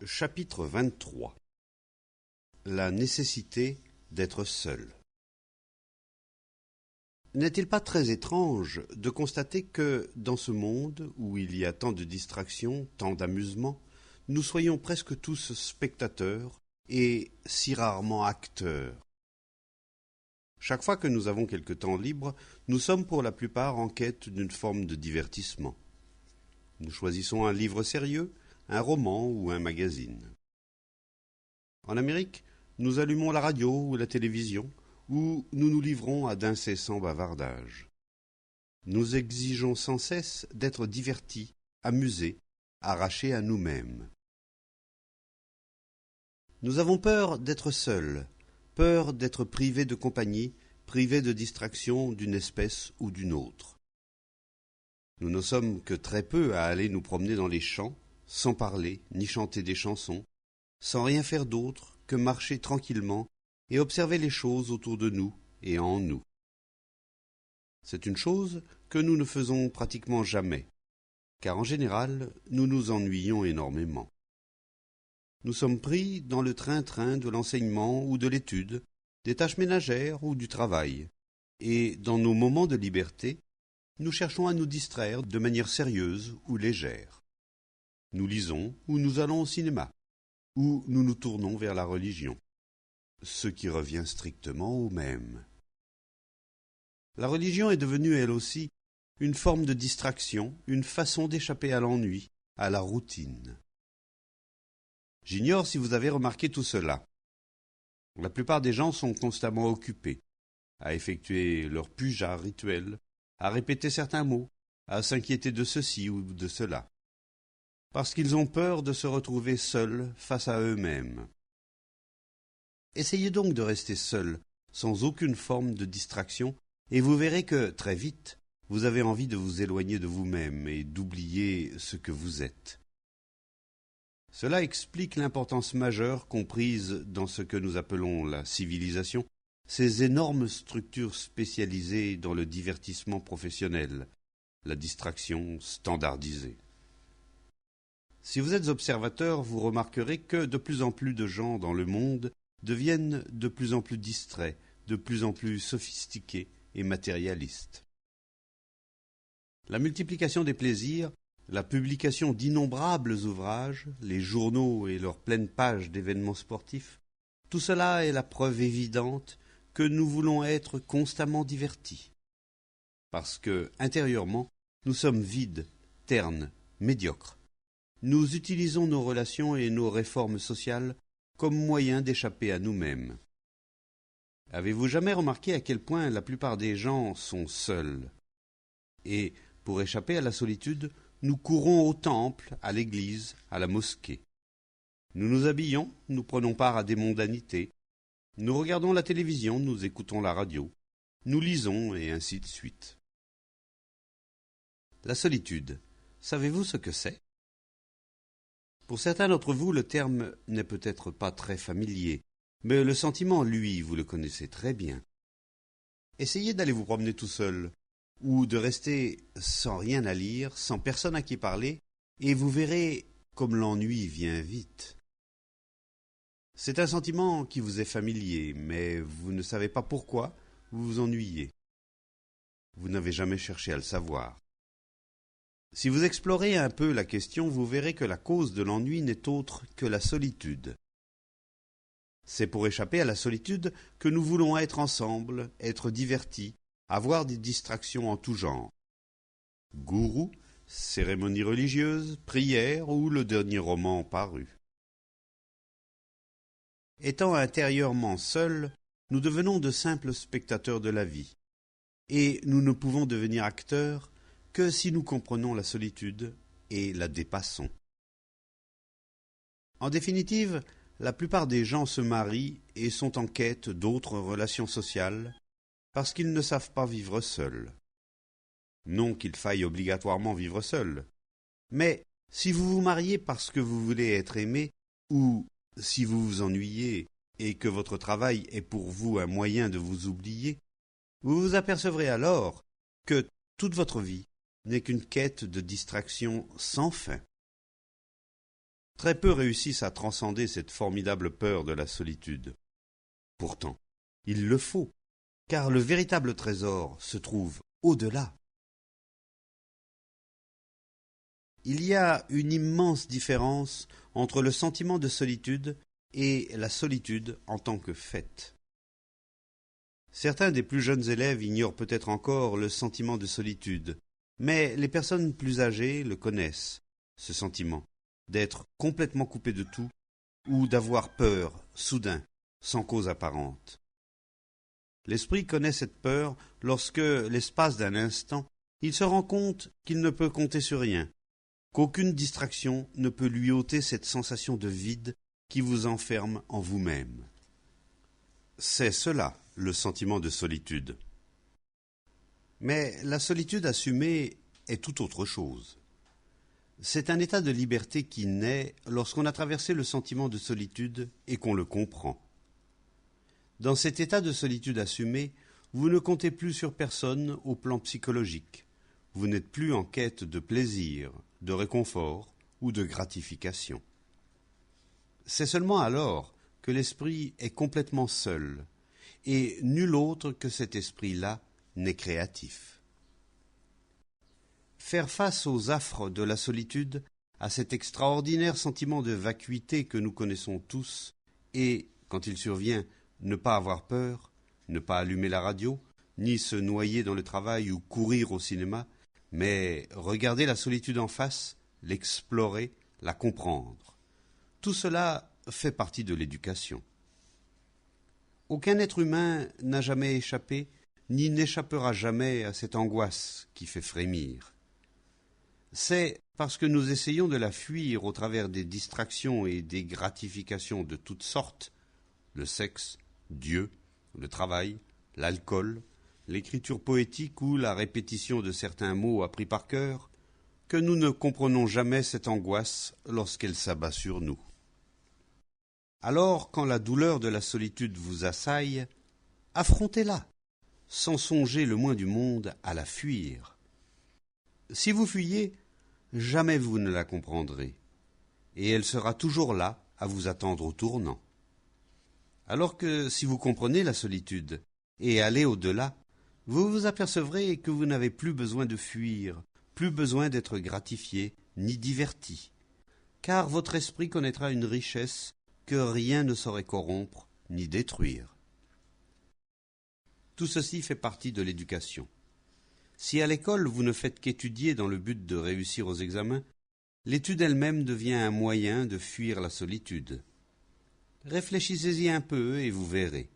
Chapitre 23. La nécessité d'être seul. N'est-il pas très étrange de constater que, dans ce monde où il y a tant de distractions, tant d'amusements, nous soyons presque tous spectateurs et si rarement acteurs? Chaque fois que nous avons quelque temps libre, nous sommes pour la plupart en quête d'une forme de divertissement. Nous choisissons un livre sérieux, un roman ou un magazine. En Amérique, nous allumons la radio ou la télévision, où nous nous livrons à d'incessants bavardages. Nous exigeons sans cesse d'être divertis, amusés, arrachés à nous-mêmes. Nous avons peur d'être seuls, peur d'être privés de compagnie, privés de distraction d'une espèce ou d'une autre. Nous ne sommes que très peu à aller nous promener dans les champs, sans parler ni chanter des chansons, sans rien faire d'autre que marcher tranquillement et observer les choses autour de nous et en nous. C'est une chose que nous ne faisons pratiquement jamais, car en général, nous nous ennuyons énormément. Nous sommes pris dans le train-train de l'enseignement ou de l'étude, des tâches ménagères ou du travail, et dans nos moments de liberté, nous cherchons à nous distraire de manière sérieuse ou légère. Nous lisons ou nous allons au cinéma, ou nous nous tournons vers la religion, ce qui revient strictement au même. La religion est devenue, elle aussi, une forme de distraction, une façon d'échapper à l'ennui, à la routine. J'ignore si vous avez remarqué tout cela. La plupart des gens sont constamment occupés, à effectuer leur puja rituel, à répéter certains mots, à s'inquiéter de ceci ou de cela, parce qu'ils ont peur de se retrouver seuls face à eux-mêmes. Essayez donc de rester seul, sans aucune forme de distraction, et vous verrez que, très vite, vous avez envie de vous éloigner de vous-même et d'oublier ce que vous êtes. Cela explique l'importance majeure comprise dans ce que nous appelons la civilisation, ces énormes structures spécialisées dans le divertissement professionnel, la distraction standardisée. Si vous êtes observateur, vous remarquerez que de plus en plus de gens dans le monde deviennent de plus en plus distraits, de plus en plus sophistiqués et matérialistes. La multiplication des plaisirs, la publication d'innombrables ouvrages, les journaux et leurs pleines pages d'événements sportifs, tout cela est la preuve évidente que nous voulons être constamment divertis. Parce que, intérieurement, nous sommes vides, ternes, médiocres. Nous utilisons nos relations et nos réformes sociales comme moyen d'échapper à nous-mêmes. Avez-vous jamais remarqué à quel point la plupart des gens sont seuls? Et, pour échapper à la solitude, nous courons au temple, à l'église, à la mosquée. Nous nous habillons, nous prenons part à des mondanités. Nous regardons la télévision, nous écoutons la radio. Nous lisons, et ainsi de suite. La solitude, savez-vous ce que c'est? Pour certains d'entre vous, le terme n'est peut-être pas très familier, mais le sentiment, lui, vous le connaissez très bien. Essayez d'aller vous promener tout seul, ou de rester sans rien à lire, sans personne à qui parler, et vous verrez comme l'ennui vient vite. C'est un sentiment qui vous est familier, mais vous ne savez pas pourquoi vous vous ennuyez. Vous n'avez jamais cherché à le savoir. Si vous explorez un peu la question, vous verrez que la cause de l'ennui n'est autre que la solitude. C'est pour échapper à la solitude que nous voulons être ensemble, être divertis, avoir des distractions en tout genre. Gourous, cérémonies religieuses, prières ou le dernier roman paru. Étant intérieurement seuls, nous devenons de simples spectateurs de la vie. Et nous ne pouvons devenir acteurs que si nous comprenons la solitude et la dépassons. En définitive, la plupart des gens se marient et sont en quête d'autres relations sociales parce qu'ils ne savent pas vivre seuls. Non qu'il faille obligatoirement vivre seul, mais si vous vous mariez parce que vous voulez être aimé, ou si vous vous ennuyez et que votre travail est pour vous un moyen de vous oublier, vous vous apercevrez alors que toute votre vie n'est qu'une quête de distraction sans fin. Très peu réussissent à transcender cette formidable peur de la solitude. Pourtant, il le faut, car le véritable trésor se trouve au-delà. Il y a une immense différence entre le sentiment de solitude et la solitude en tant que fait. Certains des plus jeunes élèves ignorent peut-être encore le sentiment de solitude, mais les personnes plus âgées le connaissent, ce sentiment, d'être complètement coupé de tout ou d'avoir peur, soudain, sans cause apparente. L'esprit connaît cette peur lorsque, l'espace d'un instant, il se rend compte qu'il ne peut compter sur rien, qu'aucune distraction ne peut lui ôter cette sensation de vide qui vous enferme en vous-même. C'est cela, le sentiment de solitude. Mais la solitude assumée est tout autre chose. C'est un état de liberté qui naît lorsqu'on a traversé le sentiment de solitude et qu'on le comprend. Dans cet état de solitude assumée, vous ne comptez plus sur personne au plan psychologique. Vous n'êtes plus en quête de plaisir, de réconfort ou de gratification. C'est seulement alors que l'esprit est complètement seul, et nul autre que cet esprit-là n'est créatif. Faire face aux affres de la solitude, à cet extraordinaire sentiment de vacuité que nous connaissons tous, et, quand il survient, ne pas avoir peur, ne pas allumer la radio, ni se noyer dans le travail ou courir au cinéma, mais regarder la solitude en face, l'explorer, la comprendre. Tout cela fait partie de l'éducation. Aucun être humain n'a jamais échappé, ni n'échappera jamais à cette angoisse qui fait frémir. C'est parce que nous essayons de la fuir au travers des distractions et des gratifications de toutes sortes, le sexe, Dieu, le travail, l'alcool, l'écriture poétique ou la répétition de certains mots appris par cœur, que nous ne comprenons jamais cette angoisse lorsqu'elle s'abat sur nous. Alors, quand la douleur de la solitude vous assaille, affrontez-la, sans songer le moins du monde à la fuir. Si vous fuyez, jamais vous ne la comprendrez, et elle sera toujours là à vous attendre au tournant. Alors que si vous comprenez la solitude et allez au-delà, vous vous apercevrez que vous n'avez plus besoin de fuir, plus besoin d'être gratifié ni diverti, car votre esprit connaîtra une richesse que rien ne saurait corrompre ni détruire. Tout ceci fait partie de l'éducation. Si à l'école vous ne faites qu'étudier dans le but de réussir aux examens, l'étude elle-même devient un moyen de fuir la solitude. Réfléchissez-y un peu et vous verrez.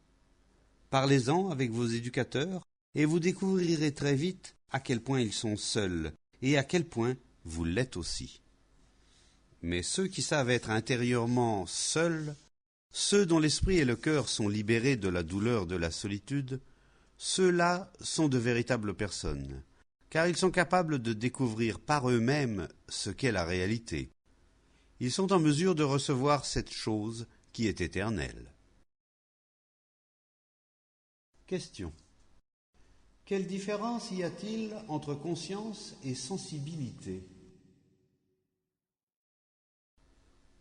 Parlez-en avec vos éducateurs et vous découvrirez très vite à quel point ils sont seuls et à quel point vous l'êtes aussi. Mais ceux qui savent être intérieurement seuls, ceux dont l'esprit et le cœur sont libérés de la douleur de la solitude, ceux-là sont de véritables personnes, car ils sont capables de découvrir par eux-mêmes ce qu'est la réalité. Ils sont en mesure de recevoir cette chose qui est éternelle. Question. Quelle différence y a-t-il entre conscience et sensibilité ?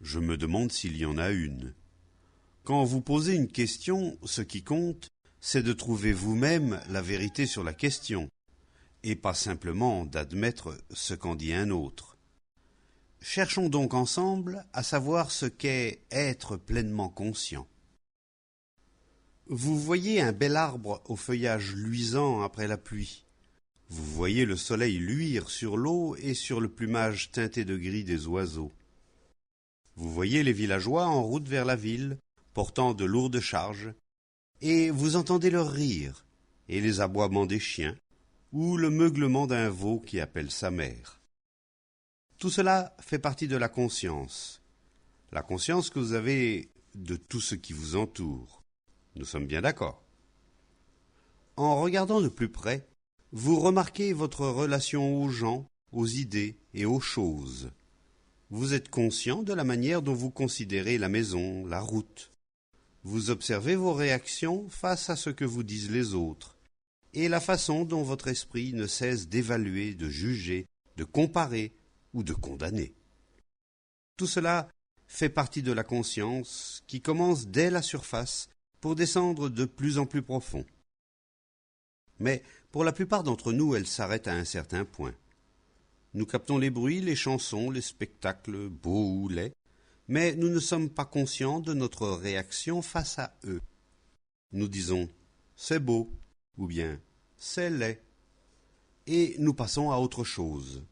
Je me demande s'il y en a une. Quand vous posez une question, ce qui compte, c'est de trouver vous-même la vérité sur la question, et pas simplement d'admettre ce qu'en dit un autre. Cherchons donc ensemble à savoir ce qu'est être pleinement conscient. Vous voyez un bel arbre au feuillage luisant après la pluie. Vous voyez le soleil luire sur l'eau et sur le plumage teinté de gris des oiseaux. Vous voyez les villageois en route vers la ville, portant de lourdes charges, et vous entendez leur rire, et les aboiements des chiens, ou le meuglement d'un veau qui appelle sa mère. Tout cela fait partie de la conscience que vous avez de tout ce qui vous entoure. Nous sommes bien d'accord. En regardant de plus près, vous remarquez votre relation aux gens, aux idées et aux choses. Vous êtes conscient de la manière dont vous considérez la maison, la route. Vous observez vos réactions face à ce que vous disent les autres, et la façon dont votre esprit ne cesse d'évaluer, de juger, de comparer ou de condamner. Tout cela fait partie de la conscience qui commence dès la surface pour descendre de plus en plus profond. Mais pour la plupart d'entre nous, elle s'arrête à un certain point. Nous captons les bruits, les chansons, les spectacles, beaux ou laids, mais nous ne sommes pas conscients de notre réaction face à eux. Nous disons « c'est beau » ou bien « c'est laid » et nous passons à autre chose,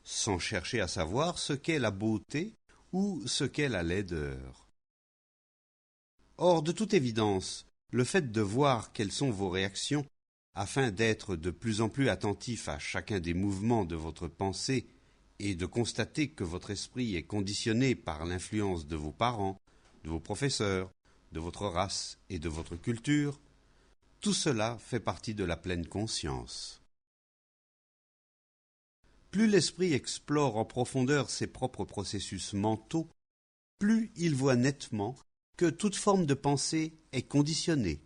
sans chercher à savoir ce qu'est la beauté ou ce qu'est la laideur. Or, de toute évidence, le fait de voir quelles sont vos réactions, afin d'être de plus en plus attentif à chacun des mouvements de votre pensée et de constater que votre esprit est conditionné par l'influence de vos parents, de vos professeurs, de votre race et de votre culture, tout cela fait partie de la pleine conscience. Plus l'esprit explore en profondeur ses propres processus mentaux, plus il voit nettement que toute forme de pensée est conditionnée.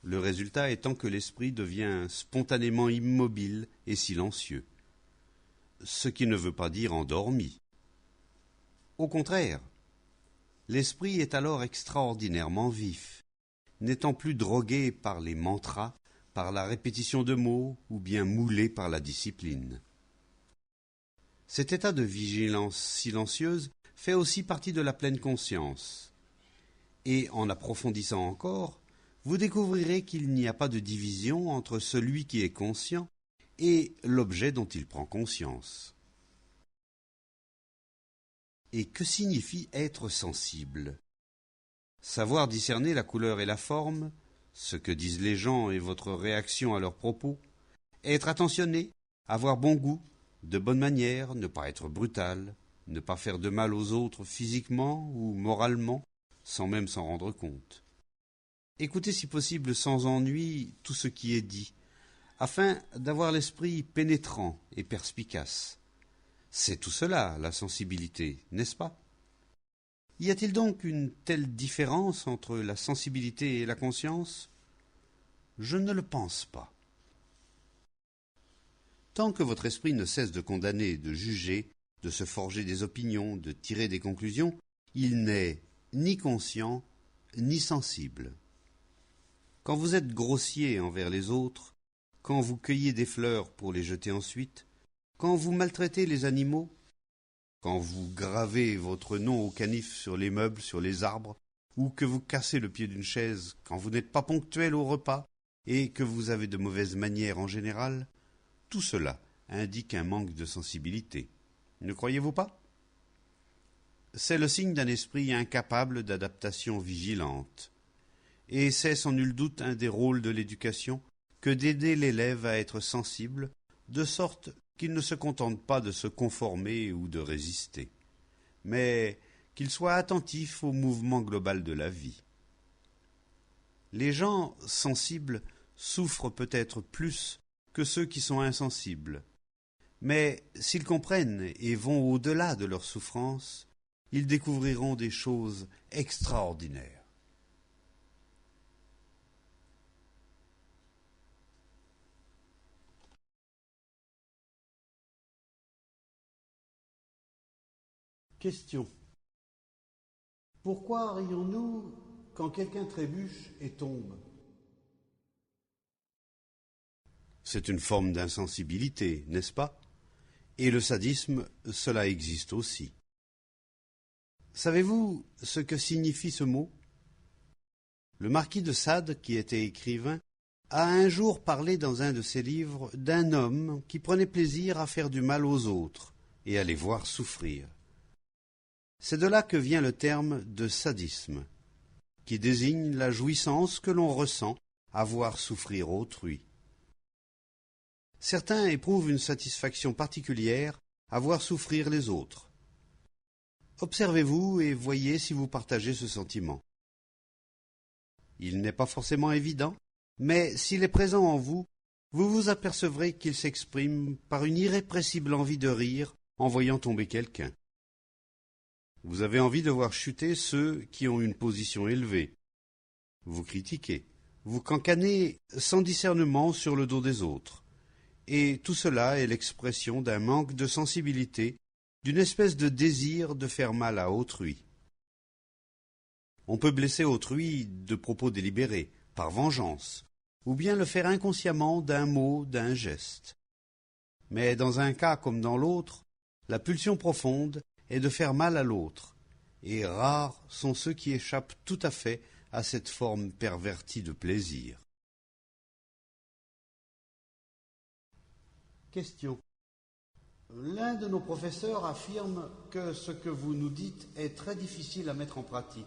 Le résultat étant que l'esprit devient spontanément immobile et silencieux, ce qui ne veut pas dire endormi. Au contraire, l'esprit est alors extraordinairement vif, n'étant plus drogué par les mantras, par la répétition de mots ou bien moulé par la discipline. Cet état de vigilance silencieuse fait aussi partie de la pleine conscience. Et en approfondissant encore, vous découvrirez qu'il n'y a pas de division entre celui qui est conscient et l'objet dont il prend conscience. Et que signifie être sensible? Savoir discerner la couleur et la forme, ce que disent les gens et votre réaction à leurs propos, être attentionné, avoir bon goût, de bonnes manières, ne pas être brutal, ne pas faire de mal aux autres physiquement ou moralement, sans même s'en rendre compte. Écoutez si possible sans ennui tout ce qui est dit, afin d'avoir l'esprit pénétrant et perspicace. C'est tout cela, la sensibilité, n'est-ce pas? Y a-t-il donc une telle différence entre la sensibilité et la conscience? Je ne le pense pas. Tant que votre esprit ne cesse de condamner, de juger, de se forger des opinions, de tirer des conclusions, il n'est ni conscient, ni sensible. Quand vous êtes grossier envers les autres, quand vous cueillez des fleurs pour les jeter ensuite, quand vous maltraitez les animaux, quand vous gravez votre nom au canif sur les meubles, sur les arbres, ou que vous cassez le pied d'une chaise, quand vous n'êtes pas ponctuel au repas, et que vous avez de mauvaises manières en général, tout cela indique un manque de sensibilité. Ne croyez-vous pas? C'est le signe d'un esprit incapable d'adaptation vigilante. Et c'est sans nul doute un des rôles de l'éducation que d'aider l'élève à être sensible, de sorte qu'il ne se contente pas de se conformer ou de résister, mais qu'il soit attentif au mouvement global de la vie. Les gens sensibles souffrent peut-être plus que ceux qui sont insensibles, mais s'ils comprennent et vont au-delà de leur souffrance, ils découvriront des choses extraordinaires. Question. Pourquoi rions-nous quand quelqu'un trébuche et tombe? C'est une forme d'insensibilité, n'est-ce pas? Et le sadisme, cela existe aussi. Savez-vous ce que signifie ce mot? Le marquis de Sade, qui était écrivain, a un jour parlé dans un de ses livres d'un homme qui prenait plaisir à faire du mal aux autres et à les voir souffrir. C'est de là que vient le terme de sadisme, qui désigne la jouissance que l'on ressent à voir souffrir autrui. Certains éprouvent une satisfaction particulière à voir souffrir les autres. Observez-vous et voyez si vous partagez ce sentiment. Il n'est pas forcément évident, mais s'il est présent en vous, vous vous apercevrez qu'il s'exprime par une irrépressible envie de rire en voyant tomber quelqu'un. Vous avez envie de voir chuter ceux qui ont une position élevée. Vous critiquez, vous cancanez sans discernement sur le dos des autres. Et tout cela est l'expression d'un manque de sensibilité d'une espèce de désir de faire mal à autrui. On peut blesser autrui de propos délibérés, par vengeance, ou bien le faire inconsciemment d'un mot, d'un geste. Mais dans un cas comme dans l'autre, la pulsion profonde est de faire mal à l'autre, et rares sont ceux qui échappent tout à fait à cette forme pervertie de plaisir. Question. L'un de nos professeurs affirme que ce que vous nous dites est très difficile à mettre en pratique.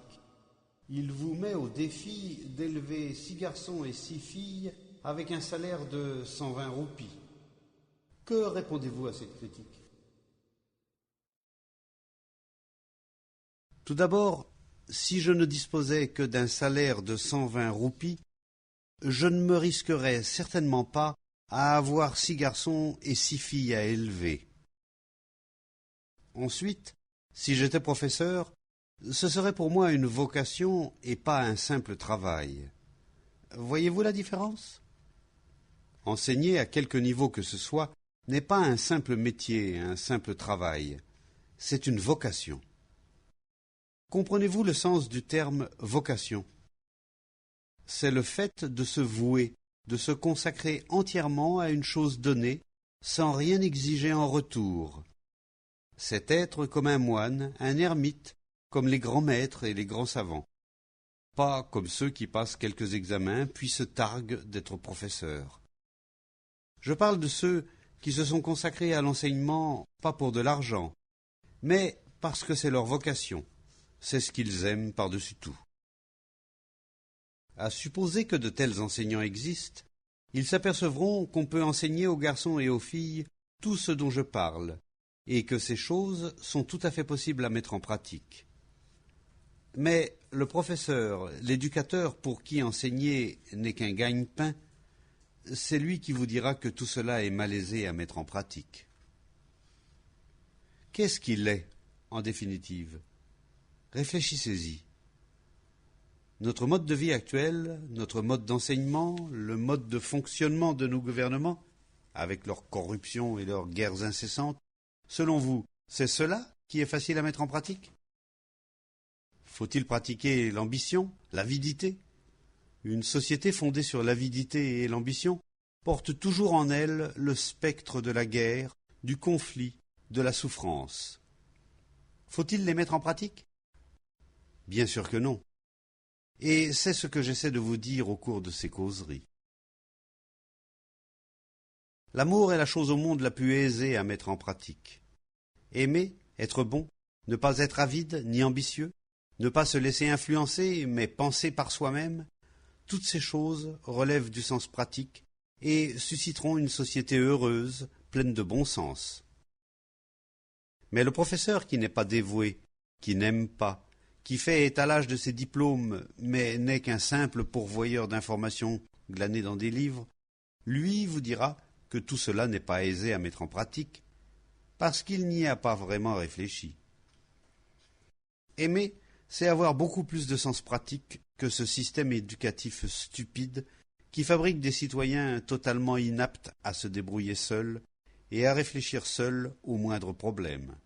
Il vous met au défi d'élever 6 garçons et 6 filles avec un salaire de 120 roupies. Que répondez-vous à cette critique? Tout d'abord, si je ne disposais que d'un salaire de 120 roupies, je ne me risquerais certainement pas à avoir 6 garçons et 6 filles à élever. Ensuite, si j'étais professeur, ce serait pour moi une vocation et pas un simple travail. Voyez-vous la différence? Enseigner à quelque niveau que ce soit n'est pas un simple métier, un simple travail. C'est une vocation. Comprenez-vous le sens du terme vocation? C'est le fait de se vouer, de se consacrer entièrement à une chose donnée, sans rien exiger en retour. C'est être comme un moine, un ermite, comme les grands maîtres et les grands savants. Pas comme ceux qui passent quelques examens puis se targuent d'être professeurs. Je parle de ceux qui se sont consacrés à l'enseignement pas pour de l'argent, mais parce que c'est leur vocation, c'est ce qu'ils aiment par-dessus tout. À supposer que de tels enseignants existent, ils s'apercevront qu'on peut enseigner aux garçons et aux filles tout ce dont je parle, et que ces choses sont tout à fait possibles à mettre en pratique. Mais le professeur, l'éducateur pour qui enseigner n'est qu'un gagne-pain, c'est lui qui vous dira que tout cela est malaisé à mettre en pratique. Qu'est-ce qu'il est, en définitive? Réfléchissez-y. Notre mode de vie actuel, notre mode d'enseignement, le mode de fonctionnement de nos gouvernements, avec leur corruption et leurs guerres incessantes, selon vous, c'est cela qui est facile à mettre en pratique? Faut-il pratiquer l'ambition, l'avidité? Une société fondée sur l'avidité et l'ambition porte toujours en elle le spectre de la guerre, du conflit, de la souffrance. Faut-il les mettre en pratique? Bien sûr que non. Et c'est ce que j'essaie de vous dire au cours de ces causeries. L'amour est la chose au monde la plus aisée à mettre en pratique. Aimer, être bon, ne pas être avide ni ambitieux, ne pas se laisser influencer, mais penser par soi-même, toutes ces choses relèvent du sens pratique et susciteront une société heureuse, pleine de bon sens. Mais le professeur qui n'est pas dévoué, qui n'aime pas, qui fait étalage de ses diplômes, mais n'est qu'un simple pourvoyeur d'informations glanées dans des livres, lui vous dira que tout cela n'est pas aisé à mettre en pratique, parce qu'il n'y a pas vraiment réfléchi. Aimer, c'est avoir beaucoup plus de sens pratique que ce système éducatif stupide qui fabrique des citoyens totalement inaptes à se débrouiller seuls et à réfléchir seuls aux moindres problèmes.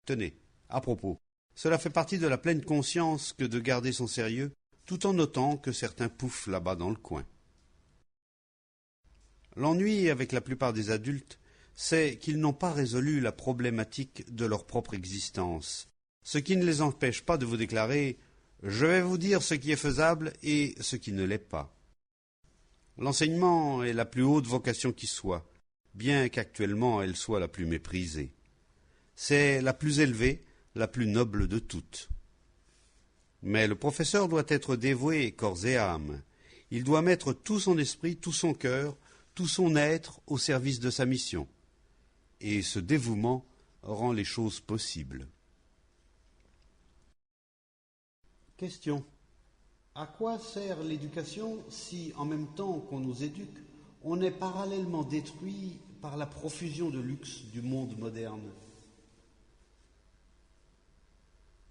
Tenez, à propos, cela fait partie de la pleine conscience que de garder son sérieux tout en notant que certains pouffent là-bas dans le coin. L'ennui avec la plupart des adultes, c'est qu'ils n'ont pas résolu la problématique de leur propre existence, ce qui ne les empêche pas de vous déclarer « Je vais vous dire ce qui est faisable et ce qui ne l'est pas ». L'enseignement est la plus haute vocation qui soit, bien qu'actuellement elle soit la plus méprisée. C'est la plus élevée, la plus noble de toutes. Mais le professeur doit être dévoué corps et âme. Il doit mettre tout son esprit, tout son cœur, tout son être au service de sa mission. Et ce dévouement rend les choses possibles. Question. À quoi sert l'éducation si, en même temps qu'on nous éduque, on est parallèlement détruit par la profusion de luxe du monde moderne?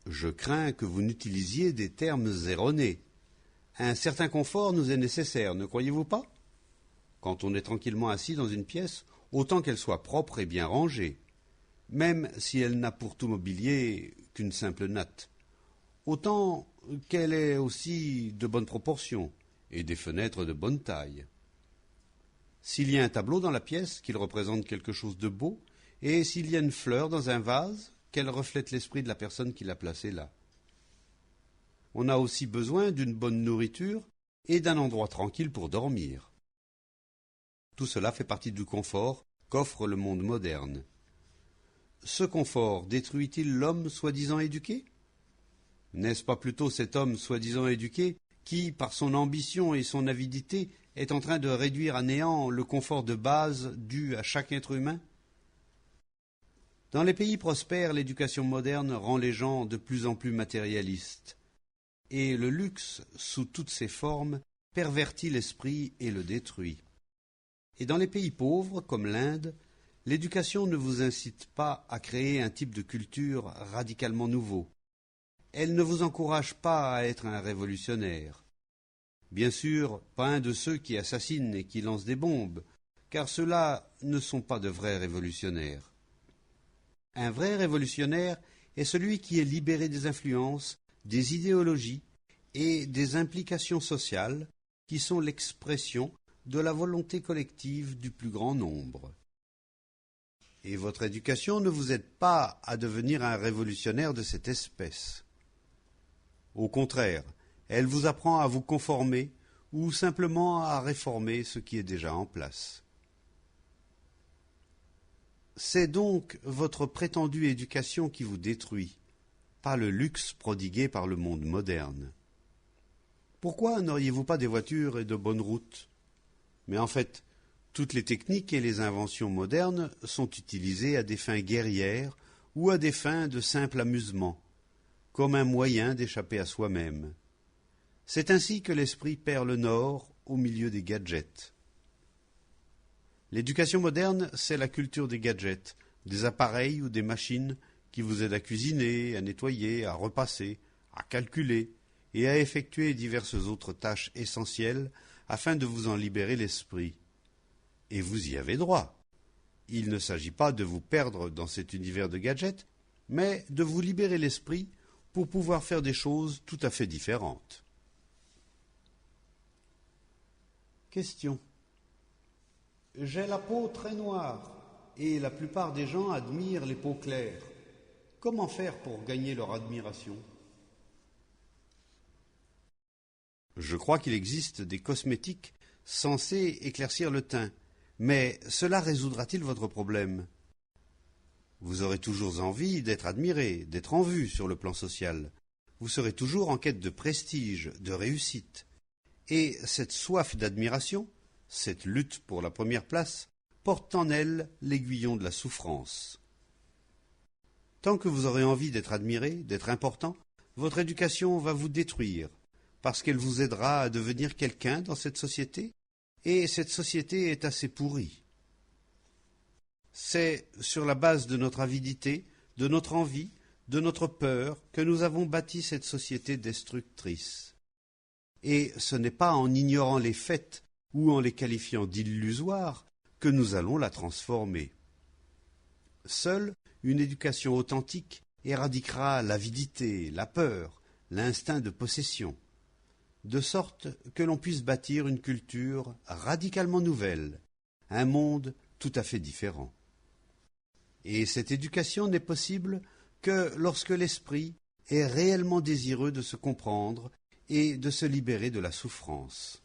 Je crains que vous n'utilisiez des termes erronés. Un certain confort nous est nécessaire, ne croyez-vous pas? Quand on est tranquillement assis dans une pièce, autant qu'elle soit propre et bien rangée. même si elle n'a pour tout mobilier qu'une simple natte. Autant qu'elle est aussi de bonne proportion et des fenêtres de bonne taille. S'il y a un tableau dans la pièce, qu'il représente quelque chose de beau, et s'il y a une fleur dans un vase, qu'elle reflète l'esprit de la personne qui l'a placée là. On a aussi besoin d'une bonne nourriture et d'un endroit tranquille pour dormir. Tout cela fait partie du confort qu'offre le monde moderne. Ce confort détruit-il l'homme soi-disant éduqué? N'est-ce pas plutôt cet homme soi-disant éduqué qui, par son ambition et son avidité, est en train de réduire à néant le confort de base dû à chaque être humain? Dans les pays prospères, l'éducation moderne rend les gens de plus en plus matérialistes, et le luxe, sous toutes ses formes, pervertit l'esprit et le détruit. Et dans les pays pauvres, comme l'Inde, l'éducation ne vous incite pas à créer un type de culture radicalement nouveau. Elle ne vous encourage pas à être un révolutionnaire. Bien sûr, pas un de ceux qui assassinent et qui lancent des bombes, car ceux-là ne sont pas de vrais révolutionnaires. Un vrai révolutionnaire est celui qui est libéré des influences, des idéologies et des implications sociales qui sont l'expression de la volonté collective du plus grand nombre. Et votre éducation ne vous aide pas à devenir un révolutionnaire de cette espèce. Au contraire, elle vous apprend à vous conformer ou simplement à réformer ce qui est déjà en place. C'est donc votre prétendue éducation qui vous détruit, pas le luxe prodigué par le monde moderne. Pourquoi n'auriez-vous pas des voitures et de bonnes routes? Mais en fait, toutes les techniques et les inventions modernes sont utilisées à des fins guerrières ou à des fins de simple amusement, comme un moyen d'échapper à soi-même. C'est ainsi que l'esprit perd le nord au milieu des gadgets. L'éducation moderne, c'est la culture des gadgets, des appareils ou des machines qui vous aident à cuisiner, à nettoyer, à repasser, à calculer et à effectuer diverses autres tâches essentielles afin de vous en libérer l'esprit. Et vous y avez droit. Il ne s'agit pas de vous perdre dans cet univers de gadgets, mais de vous libérer l'esprit pour pouvoir faire des choses tout à fait différentes. Question. J'ai la peau très noire et la plupart des gens admirent les peaux claires. Comment faire pour gagner leur admiration? Je crois qu'il existe des cosmétiques censés éclaircir le teint, mais cela résoudra-t-il votre problème? Vous aurez toujours envie d'être admiré, d'être en vue sur le plan social. Vous serez toujours en quête de prestige, de réussite. Et cette soif d'admiration, cette lutte pour la première place, porte en elle l'aiguillon de la souffrance. Tant que vous aurez envie d'être admiré, d'être important, votre éducation va vous détruire, parce qu'elle vous aidera à devenir quelqu'un dans cette société, et cette société est assez pourrie. C'est sur la base de notre avidité, de notre envie, de notre peur que nous avons bâti cette société destructrice. Et ce n'est pas en ignorant les faits ou en les qualifiant d'illusoires que nous allons la transformer. Seule une éducation authentique éradiquera l'avidité, la peur, l'instinct de possession, de sorte que l'on puisse bâtir une culture radicalement nouvelle, un monde tout à fait différent. Et cette éducation n'est possible que lorsque l'esprit est réellement désireux de se comprendre et de se libérer de la souffrance.